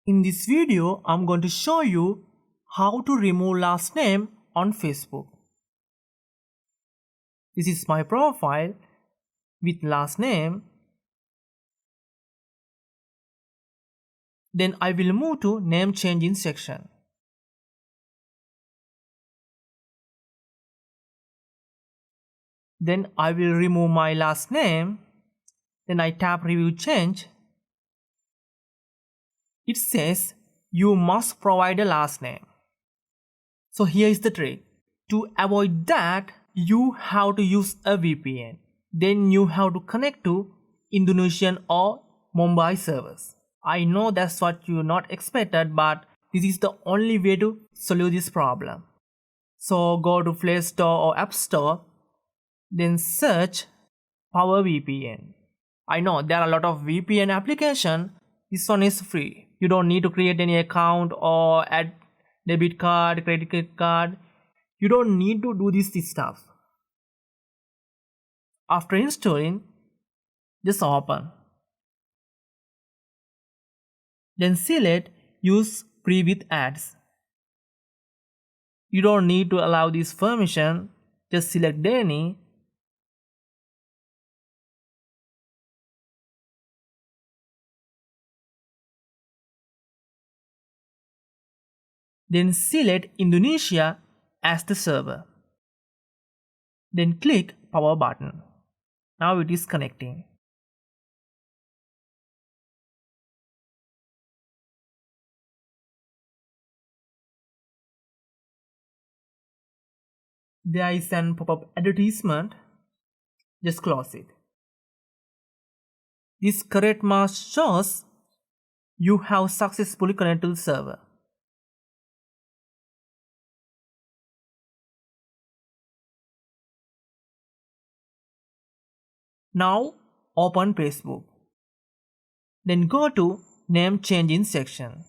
In this video, I'm going to show you how to remove last name on Facebook. This is my profile with last name. Then I will move to name changing section. Then I will remove my last name. Then I tap review change. It says you must provide a last name. So here is the trick. To avoid that, you have to use a VPN. Then you have to connect to Indonesian or Mumbai servers. I know that's what you not expected, but this is the only way to solve this problem. So go to Play Store or App Store, then search Power VPN. I know there are a lot of VPN applications. This one is free. You don't need to create any account or add debit card, credit card. You don't need to do this stuff. After installing, just open. Then select use free with ads. You don't need to allow this permission. Just select any. Then select Indonesia as the server. Then click power button. Now it is connecting. There is an pop-up advertisement. Just close it. This correct mask shows you have successfully connected to the server. Now open Facebook. Then go to name changing section.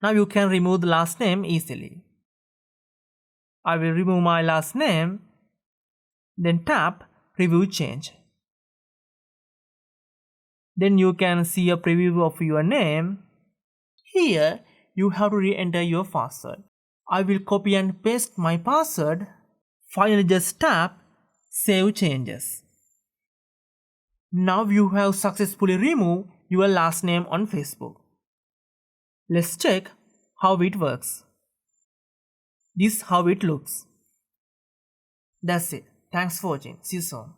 Now you can remove the last name easily. I will remove my last name. Then tap review change. Then you can see a preview of your name. Here you have to re-enter your password. I will copy and paste my password. Finally just tap save changes. Now you have successfully removed your last name on Facebook. Let's check how it works. This is how it looks. That's it. Thanks for watching. See you soon.